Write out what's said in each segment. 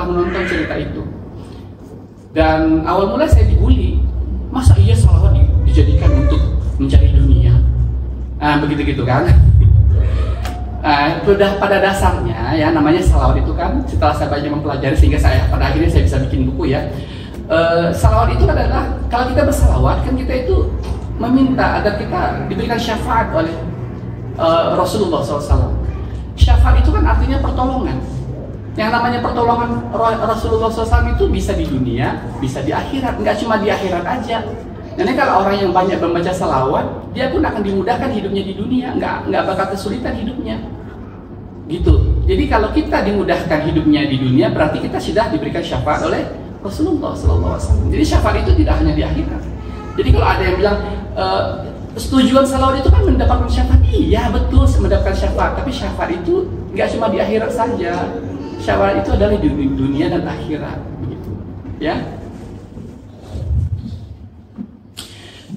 Menonton cerita itu, dan awal mula saya dibully, masa iya salawat dijadikan untuk mencari dunia, begitu gitu kan. Sudah pada dasarnya ya, namanya salawat itu kan, setelah saya banyak mempelajari sehingga saya pada akhirnya saya bisa bikin buku ya. Salawat itu adalah, kalau kita bersalawat kan kita itu meminta agar kita diberikan syafaat oleh Rasulullah SAW. Syafaat itu kan artinya pertolongan. Yang namanya pertolongan Rasulullah SAW itu bisa di dunia, bisa di akhirat, nggak cuma di akhirat aja. Jadi kalau orang yang banyak membaca salawat, dia pun akan dimudahkan hidupnya di dunia, nggak bakal kesulitan hidupnya. Gitu. Jadi kalau kita dimudahkan hidupnya di dunia, berarti kita sudah diberikan syafaat oleh Rasulullah SAW. Jadi syafaat itu tidak hanya di akhirat. Jadi kalau ada yang bilang tujuan salawat itu kan mendapatkan syafaat, iya betul mendapatkan syafaat, tapi syafaat itu nggak cuma di akhirat saja. Syafaat itu adalah di dunia dan akhirat, begitu, ya.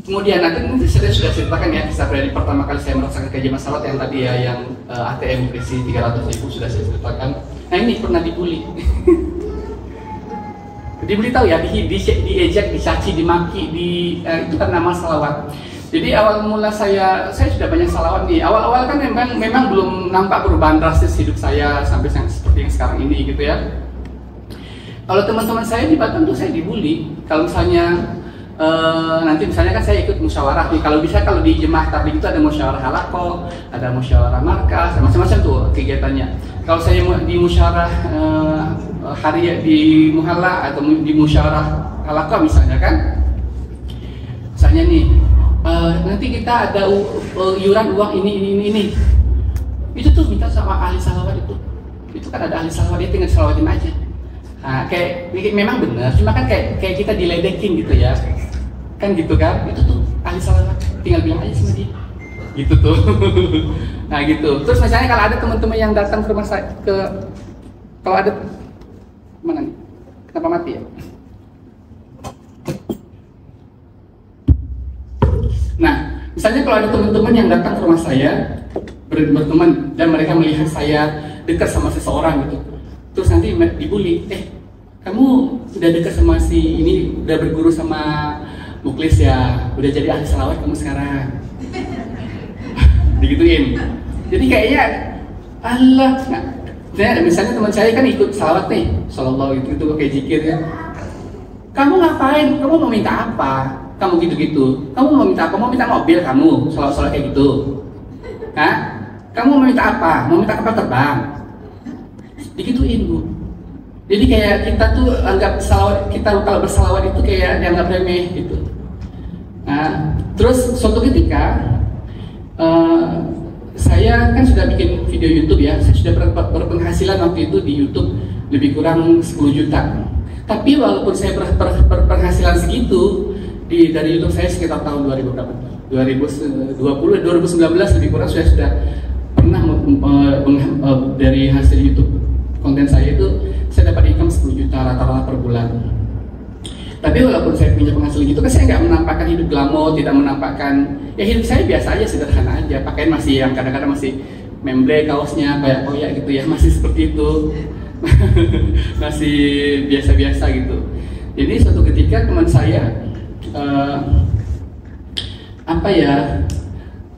Kemudian nanti saya sudah ceritakan ya, kisah pribadi pertama kali saya merasakan keajaiban salawat yang tadi ya, yang ATM berisi 300.000 sudah saya ceritakan. Nah ini pernah dibully. Dibully tahu ya, diejek, dicaci, dimaki, itu kan nama salawat. Jadi awal mula saya sudah banyak salawat nih. Awal-awal kan memang belum nampak perubahan drastis hidup saya sampai seperti yang sekarang ini gitu ya. Kalau teman-teman saya di Batam tuh saya dibully. Kalau misalnya nanti misalnya kan saya ikut musyawarah nih. Kalau bisa kalau di jemaah tabligh itu ada musyawarah halaqah, ada musyawarah markas, macam-macam tuh kegiatannya. Kalau saya di musyawarah hari di muhalla atau di musyawarah halaqah misalnya kan, misalnya nih. Nanti kita ada iuran uang ini. Itu tuh minta sama ahli salawat itu kan ada ahli salawat, dia tinggal salawatin aja. Kayak memang benar, cuma kan kayak kita diledekin gitu ya, kan gitu kan. Itu tuh ahli salawat, tinggal bilang aja sama dia, gitu tuh. Nah gitu. Terus misalnya kalau ada teman-teman yang datang ke rumah saya, kalau ada mana nih? Kenapa mati ya? Nah, misalnya kalau ada teman-teman yang datang ke rumah saya berteman dan mereka melihat saya dekat sama seseorang gitu, terus nanti dibully, kamu udah dekat sama si ini, udah berguru sama Muklis ya, udah jadi ahli salawat kamu sekarang, digituin. Jadi kayaknya Allah, misalnya teman saya kan ikut salawat nih, sallallahu itu kayak zikir ya. Kamu ngapain? Kamu mau minta apa? Kamu gitu-gitu, kamu mau minta apa? Mau minta mobil kamu, soal-soal kayak gitu. Hah? Kamu mau minta apa? Mau minta kapal terbang? Digituin Bu. Jadi kayak kita tuh anggap salawat, kita kalau bersalawat itu kayak dianggap remeh gitu. Nah, terus suatu ketika saya kan sudah bikin video YouTube ya, saya sudah berpenghasilan waktu itu di YouTube lebih kurang 10 juta. Tapi walaupun saya berpenghasilan segitu, dari YouTube saya sekitar tahun 2019 lebih kurang saya sudah pernah dari hasil YouTube konten saya itu saya dapat income 10 juta rata-rata per bulan. Tapi walaupun saya punya penghasilan gitu kan saya nggak menampakkan hidup glamor, tidak menampakkan, ya hidup saya biasa aja, sederhana aja, pakaian masih yang kadang-kadang masih memble kaosnya kayak koyak gitu ya, masih seperti itu. Masih biasa-biasa gitu. Jadi suatu ketika teman saya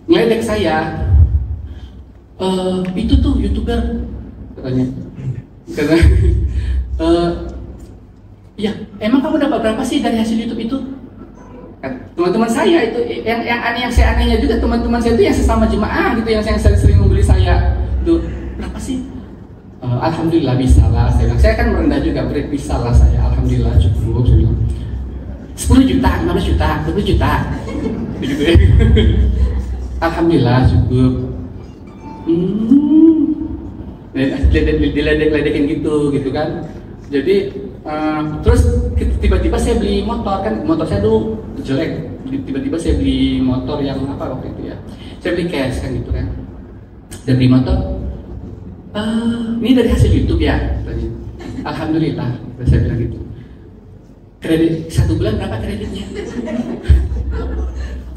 ngeledek saya, itu tuh YouTuber katanya, ya emang kamu dapat berapa sih dari hasil YouTube itu? Teman-teman saya itu yang saya anehnya juga, teman-teman saya itu yang sesama jemaah gitu, yang sering membeli saya tuh, berapa sih? Alhamdulillah bisa lah, saya kan merendah juga, bisa lah saya, alhamdulillah cukup, saya bilang 10 juta, 15 juta, 20 juta gitu ya. Alhamdulillah cukup. Diledek-ledekin gitu kan. Jadi terus tiba-tiba saya beli motor, kan motor saya dulu jelek, tiba-tiba saya beli motor yang apa waktu itu ya, saya beli cash kan gitu kan, dan beli motor, ini dari hasil YouTube ya, alhamdulillah, saya bilang gitu. Kredit 1 bulan berapa kreditnya?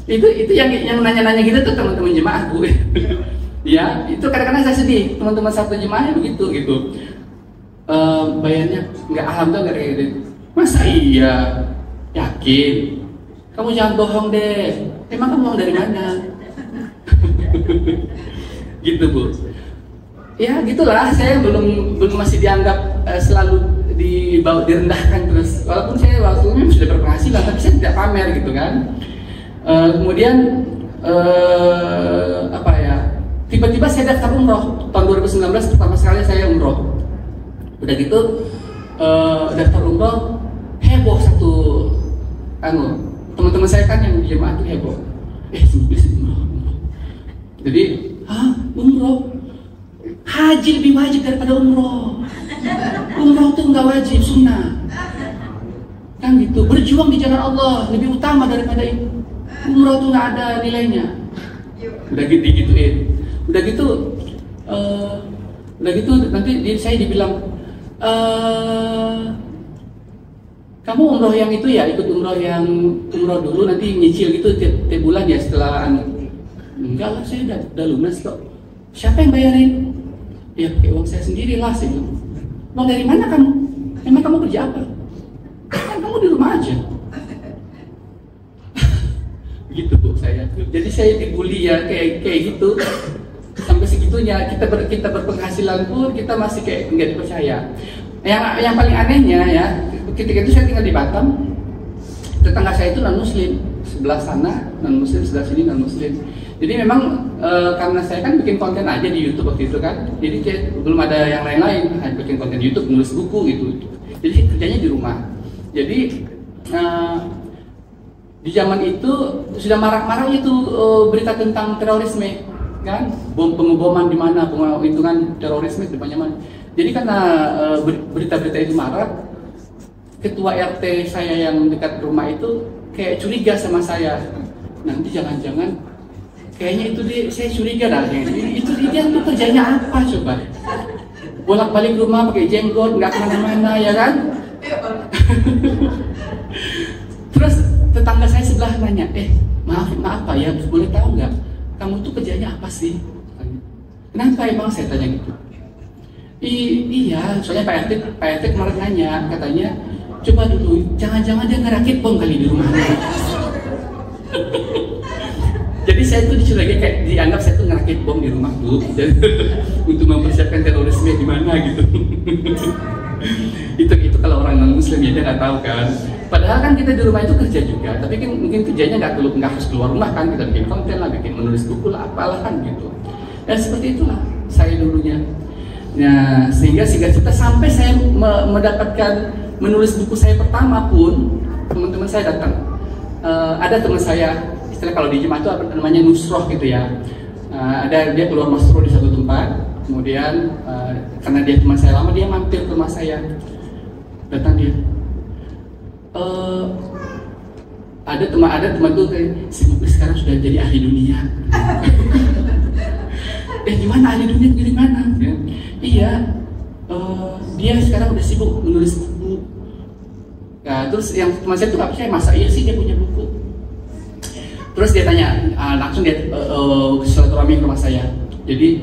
itu yang nanya-nanya gitu tuh teman-teman jemaahku. Ya, itu kadang-kadang saya sedih, teman-teman satu jemaahnya begitu gitu. Bayarnya nggak, alhamdulillah nggak kredit. Masa iya? Yakin? Kamu jangan bohong deh. Emang kamu uang dari mana? Gitu Bu. Ya gitulah, saya belum masih dianggap selalu direndahkan terus, walaupun saya waktu itu sudah berpenghasilan, tapi saya tidak pamer gitu kan. Kemudian apa ya, tiba-tiba saya daftar umroh tahun 2019, pertama sekali saya umroh. Udah gitu daftar umroh, heboh satu teman-teman saya kan yang di jemaah itu heboh, umroh. Jadi umroh, haji lebih wajib daripada umroh. Umroh tuh nggak wajib, sunnah kan gitu. Berjuang di jalan Allah lebih utama daripada itu. Umroh tuh nggak ada nilainya. Udah digituin, udah gitu nanti saya dibilang, kamu umroh yang itu ya, ikut umroh dulu, nanti nyicil gitu tiap bulan ya setelah enggak lah, saya udah lunas kok. Siapa yang bayarin? Ya pakai uang saya sendiri lah, saya bilang. Uang dari mana kamu? Emang kamu kerja apa? Kan kamu di rumah aja. Gitu Bu saya. Jadi saya dibully ya kayak gitu. Sampai segitunya kita berpenghasilan pun kita masih kayak nggak dipercaya. Yang paling anehnya ya, ketika itu saya tinggal di Batam, tetangga saya itu non muslim, sebelah sana non muslim, sebelah sini non muslim. Jadi memang karena saya kan bikin konten aja di YouTube waktu itu kan, jadi belum ada yang lain-lain, hanya bikin konten YouTube, nulis buku gitu. Jadi kerjanya di rumah. Jadi di zaman itu sudah marak-marak itu berita tentang terorisme, kan, pengeboman di mana, penghitungan terorisme di mana. Jadi karena berita-berita itu marak, ketua RT saya yang dekat rumah itu kayak curiga sama saya. Nanti jangan-jangan kayaknya itu saya curiga dah. Itu dia tuh kerjanya apa coba? Bolak-balik rumah pakai jenggot, nggak kemana-mana ya kan? Terus tetangga saya sebelah nanya, maaf Pak ya, boleh tahu nggak? Kamu tuh kerjanya apa sih? Kenapa emang, saya tanya gitu? Iya, soalnya Pak RT kemarin nanya, katanya coba dulu, jangan-jangan dia ngerakit bom kali di rumahnya. Jadi saya tuh dicurigai kayak dianggap saya tuh ngerakit bom di rumah tuh, dan untuk mempersiapkan terorisme di mana gitu. itu kalau orang non muslim ya dia nggak tahu kan. Padahal kan kita di rumah itu kerja juga, tapi kan mungkin kerjanya nggak harus keluar rumah kan, kita bikin konten lah, bikin menulis buku lah, apalah kan gitu. Dan seperti itulah saya dulunya. Nah sehingga kita sampai saya mendapatkan menulis buku saya pertama pun, teman-teman saya datang. Ada teman saya, istilah kalau di jemaah itu apa namanya, nusroh gitu ya. Ada dia keluar masroh di satu tempat, kemudian karena dia teman saya lama, dia mampir ke rumah saya. Datang dia, ada teman tuh kayak, si Muklis sekarang sudah jadi ahli dunia. Gimana ahli dunia, dari mana? Ya. Iya, dia sekarang udah sibuk menulis buku. Nah, terus yang teman saya tuh nggak percaya, masa iya sih dia punya buku? Terus dia tanya, langsung dia silaturahmi ke rumah saya. Jadi,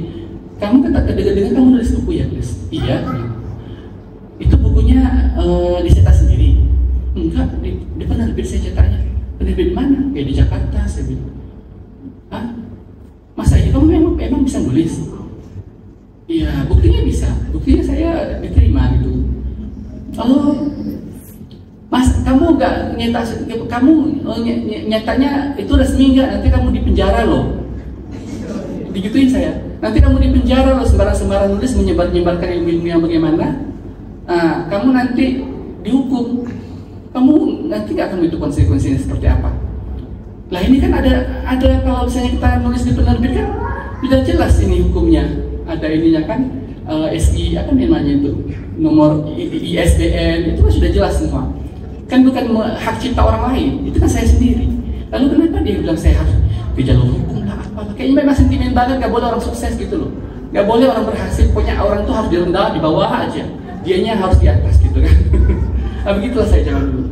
kamu dengan kamu nulis buku ya, Chris? Iya. Itu bukunya dicetak sendiri? Enggak, di penerbit saya cetaknya. Penerbit mana? Kayak di Jakarta, saya bilang. Hah? Masa iya kamu memang bisa nulis? Iya, buktinya bisa. Buktinya saya diterima gitu. Oh, Mas, kamu nggak nyetak, kamu nyetaknya itu resmi nggak? Nanti kamu di penjara loh. Digituin saya. Nanti kamu di penjara loh, sembarang nulis, menyebarkan ilmu-ilmu yang bagaimana. Nah, kamu nanti dihukum. Kamu nanti nggak akan itu konsekuensinya seperti apa. Lah ini kan ada kalau misalnya kita nulis di penerbit kan sudah jelas ini hukumnya. Ada ininya kan, SI apa namanya itu, nomor ISBN itu kan sudah jelas semua. Kan bukan hak cipta orang lain, itu kan saya sendiri. Lalu kenapa dia bilang saya harus di jalur hukum lah apa? Kayaknya memang sentimen banget, nggak boleh orang sukses gitu loh. Nggak boleh orang berhasil, pokoknya orang tuh harus direndah, di bawah aja. Dianya harus di atas gitu kan. Nah, begitulah saya jalan dulu.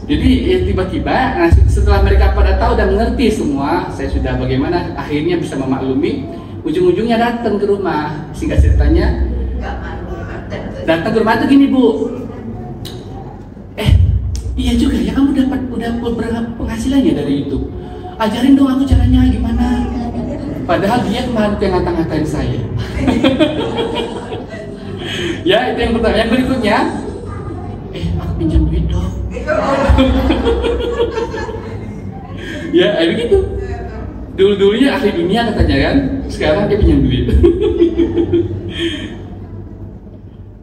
Jadi ya, tiba-tiba setelah mereka pada tahu dan mengerti semua, saya sudah bagaimana akhirnya bisa memaklumi. Ujung-ujungnya datang ke rumah. Singkat ceritanya, datang ke rumah itu gini, Bu. Iya juga ya, kamu udah berapa penghasilannya dari itu? Ajarin dong aku caranya gimana. Padahal dia kemarin yang ngata-ngatain saya. Ya itu yang pertama. Yang berikutnya, aku pinjam duit dong. Ya begitu. Dulu-dulunya ahli dunia katanya kan, sekarang dia pinjam duit.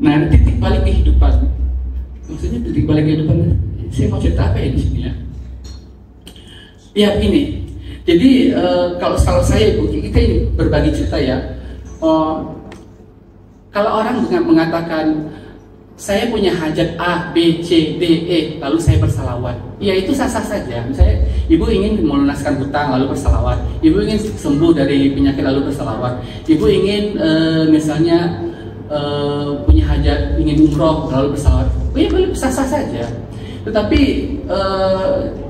Nah, titik balik kehidupan. Maksudnya titik balik kehidupan. Saya mau cerita apa ya di sini ya? Ya ini. Jadi kalau saya kita ini berbagi cerita ya. Kalau orang mengatakan saya punya hajat A, B, C, D, E, lalu saya bersalawat, ya itu sah-sah saja. Misalnya ibu ingin melunaskan hutang lalu bersalawat, ibu ingin sembuh dari penyakit lalu bersalawat, ibu ingin misalnya punya hajat, ingin umroh lalu bersalawat, ya boleh sah-sah saja. Tetapi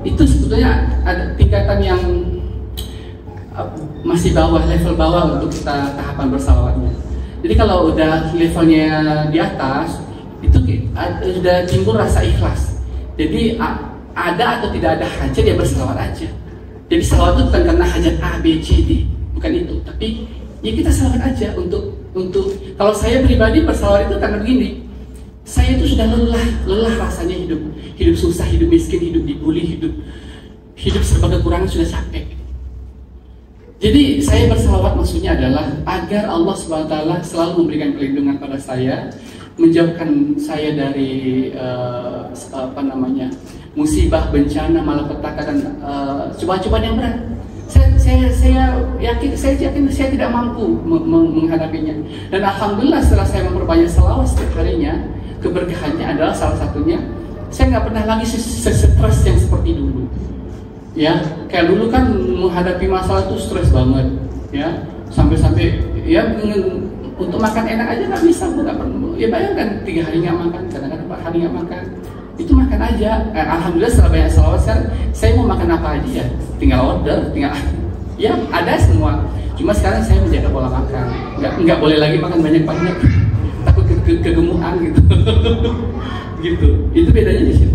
itu sebetulnya ada tingkatan yang masih bawah, level bawah untuk kita tahapan bersalawatnya. Jadi kalau udah levelnya di atas, itu sudah timbul rasa ikhlas. Jadi ada atau tidak ada hajat ya bersalawat aja. Jadi salawat itu bukan karena hajat A, B, C, D, bukan itu. Tapi ya kita salawat aja untuk kalau saya pribadi bersalawat itu karena begini. Saya itu sudah lelah rasanya hidup susah, hidup miskin, hidup dibully, hidup serba kekurangan, sudah capek. Jadi saya bersalawat maksudnya adalah agar Allah SWT selalu memberikan perlindungan pada saya, menjauhkan saya dari musibah, bencana, malapetaka dan cobaan-cobaan yang berat. Saya yakin saya tidak mampu menghadapinya. Dan alhamdulillah setelah saya memperbanyak salawat setiap harinya, keberkahannya adalah salah satunya saya nggak pernah lagi stres yang seperti dulu. Ya, kayak dulu kan menghadapi masalah itu stres banget, ya sampai ya untuk makan enak aja nggak bisa, nggak perlu. Ya bayangkan 3 hari nggak makan, kadang-kadang 4 hari nggak makan, itu makan aja. Alhamdulillah setelah banyak salawat saya mau makan apa aja ya, tinggal order, ya ada semua. Cuma sekarang saya menjaga pola makan, nggak boleh lagi makan banyak-banyak, takut kegemukan gitu. Gitu, itu bedanya di situ.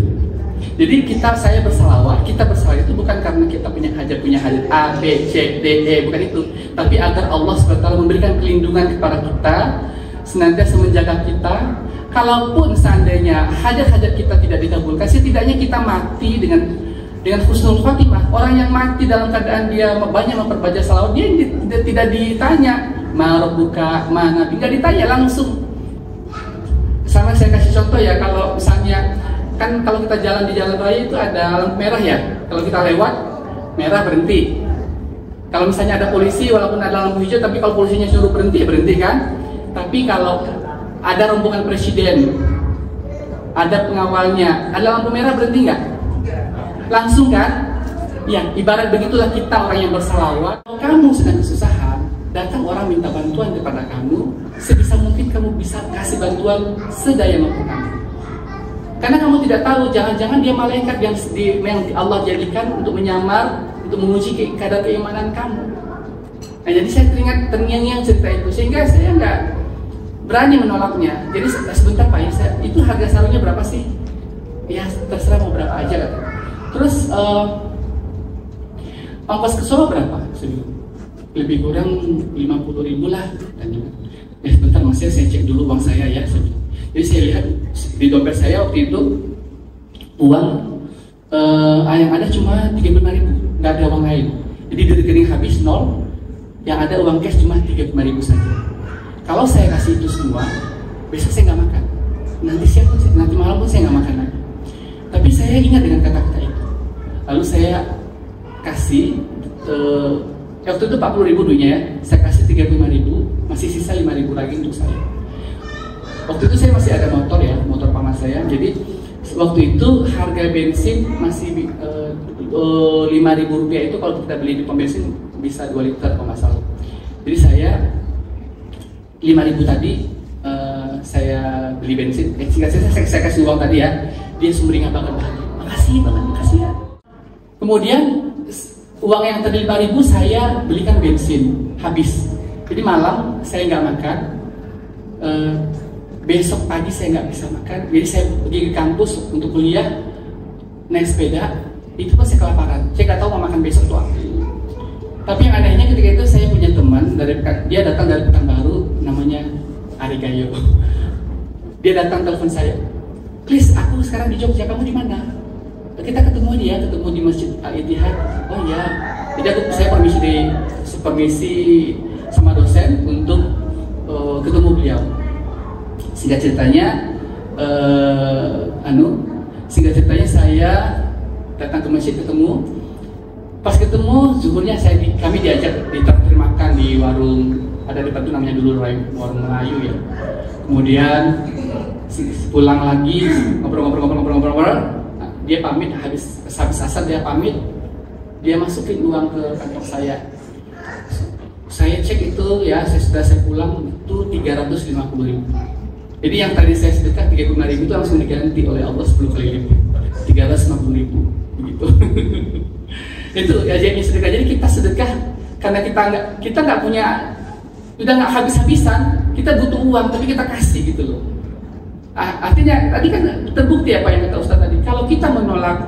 Jadi saya bersalawat itu bukan karena kita punya hajat A, B, C, D, E, bukan itu. Tapi agar Allah SWT memberikan perlindungan kepada kita, senantiasa menjaga kita. Kalaupun seandainya hajat-hajat kita tidak dikabulkan, setidaknya kita mati dengan husnul khotimah. Orang yang mati dalam keadaan dia banyak memperbaca salawat, dia tidak ditanya ma rabbuka, ma nabi, tidak ditanya langsung. Sama saya kasih contoh ya, kalau misalnya kan kalau kita jalan di jalan raya itu ada lampu merah ya, kalau kita lewat merah berhenti. Kalau misalnya ada polisi walaupun ada lampu hijau, tapi kalau polisinya suruh berhenti kan. Tapi kalau ada rombongan presiden, ada pengawalnya, ada lampu merah berhenti nggak? Langsung kan? Ya, ibarat begitulah kita orang yang bersalawat. Kalau kamu sedang kesusahan, datang orang minta bantuan kepada kamu, sebisa mungkin kamu bisa kasih bantuan sedaya mampu kamu. Karena kamu tidak tahu, jangan-jangan dia malaikat yang Allah jadikan untuk menyamar, untuk menguji kadar keimanan kamu. Nah, jadi saya terngiang-ngiang cerita itu, sehingga saya nggak berani menolaknya. Jadi sebentar Pak, itu harga sarungnya berapa sih? Ya terserah mau berapa aja kan. Terus ongkos ke Solo berapa? Lebih kurang 50.000 lah. Sebentar Mas, saya cek dulu uang saya ya. Jadi saya lihat di dompet saya waktu itu uang yang ada cuma 35.000, nggak ada uang lain. Jadi di rekening habis 0, yang ada uang cash cuma 35.000 saja. Kalau saya kasih itu semua, besok saya nggak makan. Nanti malam pun saya nggak makan lagi. Tapi saya ingat dengan kata-kata itu. Lalu saya kasih waktu itu 40.000 dulunya ya, saya kasih 35.000, masih sisa 5.000 lagi untuk saya. Waktu itu saya masih ada motor ya, motor paman saya. Jadi waktu itu harga bensin masih 5.000 rupiah, itu kalau kita beli di pom bensin bisa 2 liter kalau nggak salah. Jadi saya 5.000 tadi saya beli bensin, saya kasih uang tadi ya, dia sumringah banget, makasih banget, makasih ya. Kemudian uang yang tadi 5.000 saya belikan bensin, habis. Jadi malam saya nggak makan, besok pagi saya nggak bisa makan, jadi saya pergi ke kampus untuk kuliah, naik sepeda, itu pun saya kelaparan, saya nggak tahu mau makan besok tuh apa. Tapi yang anehnya ketika itu saya punya teman, dia datang dari Pekanbaru, namanya Ari Gayo. Dia datang telepon saya, "Please, aku sekarang di Jogja, kamu di mana?" Kita ketemu di Masjid Al-Ittihad. Oh iya, jadi saya permisi sama dosen untuk ketemu beliau. Singkat ceritanya saya datang ke masjid, ketemu. Pas ketemu, zuhurnya kami diajak ditraktir makan di warung, ada di depan itu namanya dulu warung Melayu ya. Kemudian pulang lagi ngobrol. Dia pamit, habis asar dia pamit, dia masukin uang ke kantong saya. Saya cek itu ya, saya pulang itu 350.000. Jadi yang tadi saya sedekah 35.000 itu langsung diganti oleh Allah 10 kali lipat, 350.000 begitu. Itu ajaibnya sedekah. Jadi kita sedekah karena kita nggak punya, udah nggak habis-habisan, kita butuh uang tapi kita kasih gitu loh. Artinya tadi kan terbukti apa yang kata Ustaz tadi. Kalau kita menolak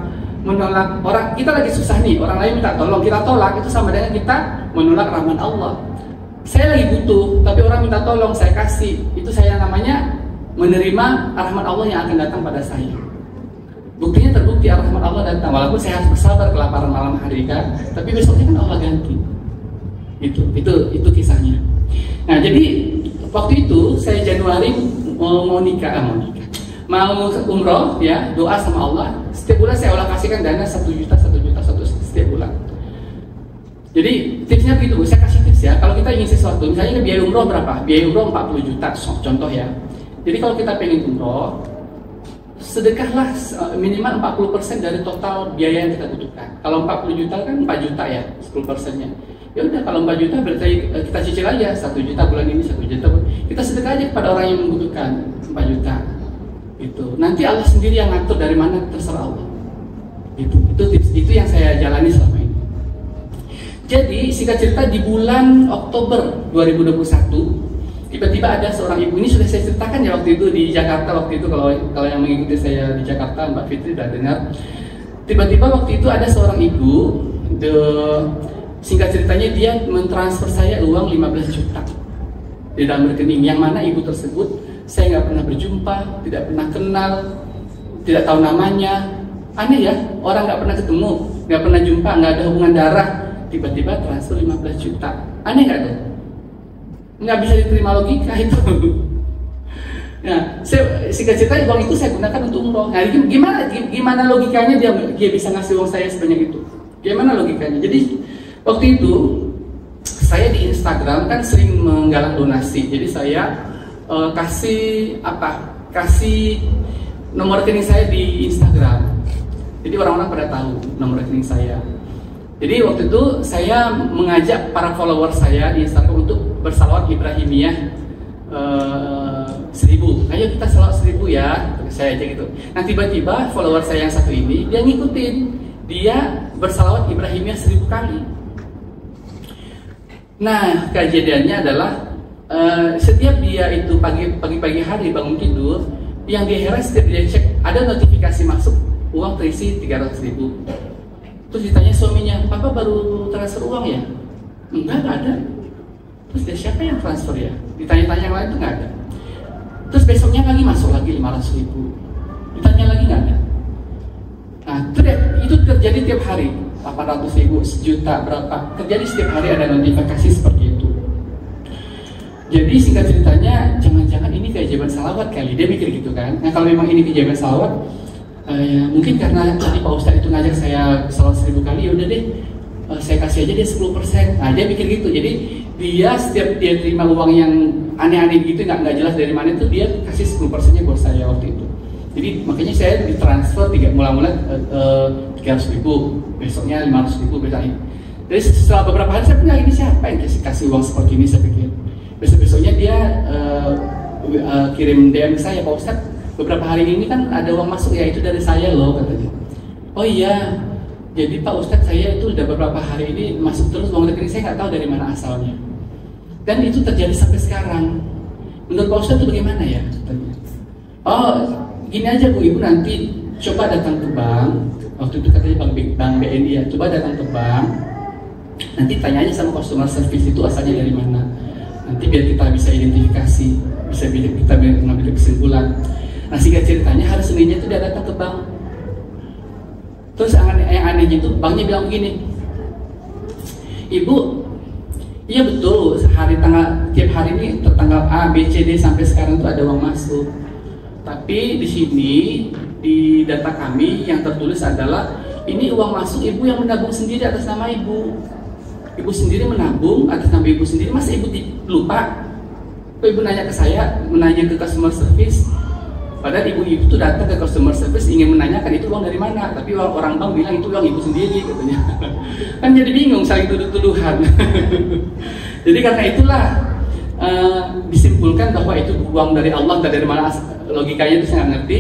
orang, kita lagi susah nih, orang lain minta tolong, kita tolak, itu sama dengan kita menolak rahmat Allah. Saya lagi butuh, tapi orang minta tolong, saya kasih, itu saya namanya menerima rahmat Allah yang akan datang pada saya. Buktinya terbukti rahmat Allah datang, walaupun saya harus bersabar kelaparan malam hari kan, tapi besoknya kan Allah ganti. Itu kisahnya. Nah, jadi waktu itu saya Januari mau umroh ya, doa sama Allah. Setiap bulan saya kasihkan dana 1 juta setiap bulan. Jadi tipsnya begitu Bu, saya kasih tips ya. Kalau kita ingin sesuatu, misalnya biaya umroh berapa? Biaya umroh 40 juta, contoh ya. Jadi kalau kita pengen umroh, sedekahlah minimal 40% dari total biaya yang kita butuhkan. Kalau 40 juta kan 4 juta ya, 10%-nya. Ya udah, kalau 4 juta berarti kita cicil aja 1 juta bulan ini, 1 juta bulan. Kita sedekah aja kepada orang yang membutuhkan 4 juta. Gitu. Nanti Allah sendiri yang ngatur dari mana, terserah Allah. Itu yang saya jalani selama ini. Jadi singkat cerita di bulan Oktober 2021 tiba-tiba ada seorang ibu, ini sudah saya ceritakan ya waktu itu di Jakarta. Waktu itu kalau yang mengikuti saya di Jakarta, Mbak Fitri sudah dengar. Tiba-tiba waktu itu ada seorang ibu, singkat ceritanya dia mentransfer saya uang 15 juta di dalam rekening, yang mana ibu tersebut saya nggak pernah berjumpa, tidak pernah kenal, tidak tahu namanya. Aneh ya, orang nggak pernah ketemu, nggak pernah jumpa, nggak ada hubungan darah, tiba-tiba transfer 15 juta. Aneh nggak tuh? Nggak bisa diterima logika itu. Nah, singkat cerita uang itu saya gunakan untuk umroh. Nah, gimana logikanya dia bisa ngasih uang saya sebanyak itu? Gimana logikanya? Jadi waktu itu saya di Instagram kan sering menggalang donasi. Jadi saya kasih nomor rekening saya di Instagram. Jadi orang-orang pada tahu nomor rekening saya. Jadi waktu itu saya mengajak para follower saya di Instagram untuk bersalawat Ibrahimiyah 1000. Ayo kita salawat 1000 ya, saya aja gitu. Nah tiba-tiba follower saya yang satu ini dia ngikutin, dia bersalawat Ibrahimiyah 1000 kali. Nah kejadiannya adalah setiap dia itu pagi hari bangun tidur, yang dia heran setiap dia cek ada notifikasi masuk uang terisi 300.000. Terus ditanya suaminya, "Papa baru transfer uang ya?" Enggak ada. Terus dia, siapa yang transfer ya? Ditanya-tanya yang lain tuh nggak ada. Terus besoknya lagi masuk lagi 500.000. Ditanya lagi nggak ada. Nah itu terjadi tiap hari, 800.000, 1 juta berapa, terjadi setiap hari ada notifikasi seperti itu. Jadi singkat ceritanya, jangan-jangan ini keajaiban salawat kali, dia mikir gitu kan. Nah kalau memang ini keajaiban salawat, ya, mungkin karena tadi Pak Ustadz itu ngajak saya salawat 1000 kali, ya udah deh, saya kasih aja dia 10%. Nah dia pikir gitu. Jadi dia setiap dia terima uang yang aneh-aneh gitu, nggak jelas dari mana itu, dia kasih 10%-nya buat saya waktu itu. Jadi makanya saya ditransfer mula-mula 300.000, besoknya 500.000, besoknya. Jadi setelah beberapa hari saya bilang, ini siapa yang kasih uang seperti ini, saya pikir. Besok-besoknya dia kirim DM saya, Pak Ustadz, beberapa hari ini kan ada uang masuk ya, itu dari saya loh, katanya. Oh iya, jadi Pak Ustadz, saya itu udah beberapa hari ini masuk terus uang rekening, saya nggak tahu dari mana asalnya. Dan itu terjadi sampai sekarang. Menurut Pak Ustadz itu bagaimana ya? Katanya. Oh, gini aja Bu, Ibu nanti coba datang ke bank. Waktu itu katanya bank BNI ya, coba datang ke bank. Nanti tanya aja sama customer service itu asalnya dari mana. Nanti biar kita bisa identifikasi, bisa kita mengambil kesimpulan. Nah, singkat ceritanya hari Seninnya itu dia datang ke bank. Terus yang anehnya itu banknya bilang begini, Ibu, iya betul, tiap hari ini tanggal A, B, C, D sampai sekarang itu ada uang masuk. Tapi di sini di data kami yang tertulis adalah ini uang masuk Ibu yang menabung sendiri atas nama Ibu. Ibu sendiri menabung atas nama Ibu sendiri, masa Ibu lupa? Kok Ibu nanya ke saya, menanya ke customer service? Padahal ibu itu datang ke customer service ingin menanyakan itu uang dari mana, tapi orang bank bilang itu uang Ibu sendiri, katanya. Kan jadi bingung, saling tuduh-tuduhan. Jadi karena itulah disimpulkan bahwa itu uang dari Allah, dari mana logikanya itu saya nggak ngerti.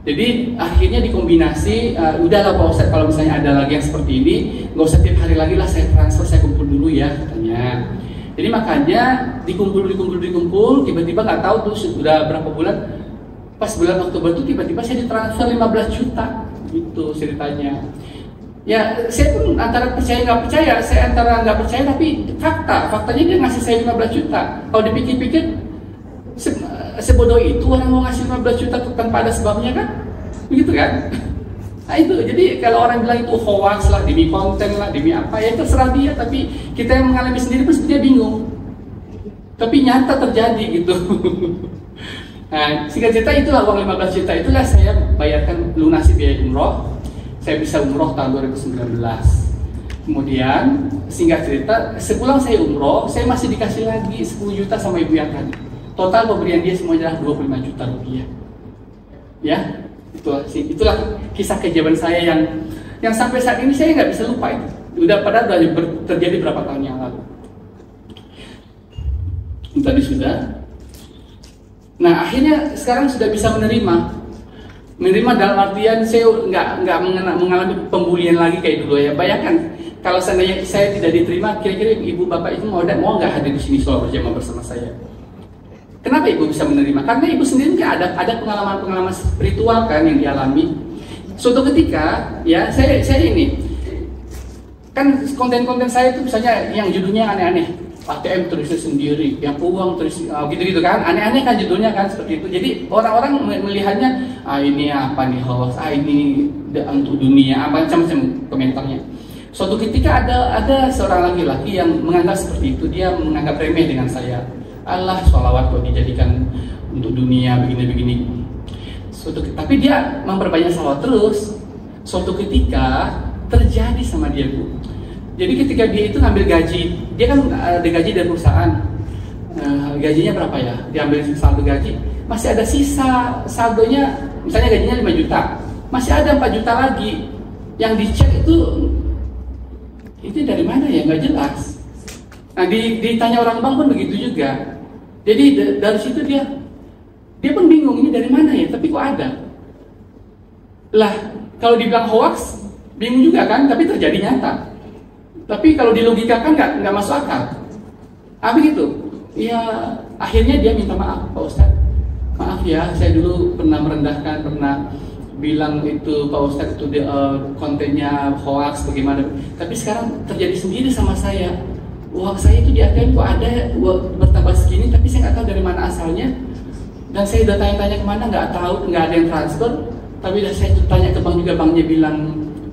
Jadi akhirnya dikombinasi, udahlah Pak Ustadz, kalau misalnya ada lagi yang seperti ini, nggak usah tiap hari lagi lah saya transfer, saya kumpul dulu ya, katanya. Jadi makanya dikumpul, tiba-tiba nggak tahu tuh sudah berapa bulan, pas bulan Oktober tuh tiba-tiba saya ditransfer 15 juta, gitu ceritanya. Ya saya pun antara percaya nggak percaya, saya antara nggak percaya tapi faktanya dia ngasih saya 15 juta. Kalau dipikir-pikir, sebodoh itu orang mau ngasih 15 juta tanpa ada sebabnya kan? Begitu kan? Nah itu, jadi kalau orang bilang itu hoax lah, demi konten lah, demi apa, ya terserah dia. Tapi kita yang mengalami sendiri pun sebenarnya bingung. Tapi nyata terjadi gitu. Nah singkat cerita itulah uang 15 juta itulah saya bayarkan lunasi biaya umroh. Saya bisa umroh tahun 2019. Kemudian singkat cerita, sepulang saya umroh, saya masih dikasih lagi 10 juta sama ibu yang tadi. Total pemberian dia semuanya adalah 25 juta rupiah. Ya, itulah kisah keajaiban saya yang sampai saat ini saya nggak bisa lupa itu. Udah padahal terjadi berapa tahun yang lalu. Tadi sudah. Nah akhirnya sekarang sudah bisa menerima dalam artian saya nggak mengalami pembulian lagi kayak dulu ya. Bayangkan kalau seandainya saya tidak diterima, kira-kira ibu bapak itu mau nggak hadir di sini sholat berjamaah bersama saya? Kenapa ibu bisa menerima? Karena ibu sendiri kan ada pengalaman spiritual kan yang dialami. Suatu ketika ya saya ini kan konten-konten saya itu misalnya yang judulnya aneh-aneh, ATM terisi sendiri, yang uang terisi gitu-gitu kan, aneh-aneh kan judulnya kan seperti itu. Jadi orang-orang melihatnya ini apa nih hoax, ini untuk dunia, apa macam-macam komentarnya. Suatu ketika ada seorang laki-laki yang menganggap seperti itu, dia menganggap remeh dengan saya. Allah sholawat kok dijadikan untuk dunia begini-begini. Tapi dia memperbanyak sholawat terus. Suatu ketika terjadi sama dia Bu. Jadi ketika dia itu ngambil gaji, dia kan ada gaji dari perusahaan. Gajinya berapa ya? Diambil saldo gaji, masih ada sisa saldonya, misalnya gajinya 5 juta, masih ada 4 juta lagi. Yang dicek itu dari mana ya? Nggak jelas. Nah ditanya orang bank pun begitu juga. Jadi dari situ dia pun bingung ini dari mana ya, tapi kok ada. Lah kalau dibilang hoax, bingung juga kan, tapi terjadi nyata. Tapi kalau dilogikakan nggak masuk akal. Begitu. Ya akhirnya dia minta maaf, Pak Ustadz. Maaf ya, saya dulu pernah merendahkan, pernah bilang itu Pak Ustadz itu kontennya hoax bagaimana. Tapi sekarang terjadi sendiri sama saya. Uang saya itu di ATM kok ada bertambah segini, tapi saya nggak tahu dari mana asalnya. Dan saya udah tanya-tanya kemana, nggak tahu, nggak ada yang transfer. Tapi udah saya tanya ke bank juga, banknya bilang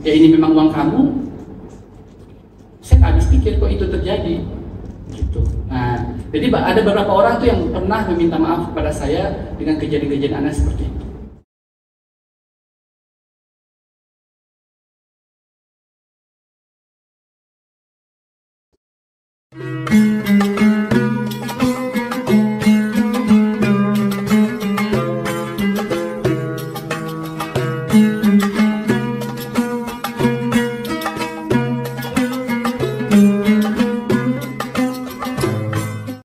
ya ini memang uang kamu. Saya nggak habis pikir kok itu terjadi. Gitu. Nah, jadi ada beberapa orang tuh yang pernah meminta maaf kepada saya dengan kejadian-kejadian aneh seperti itu.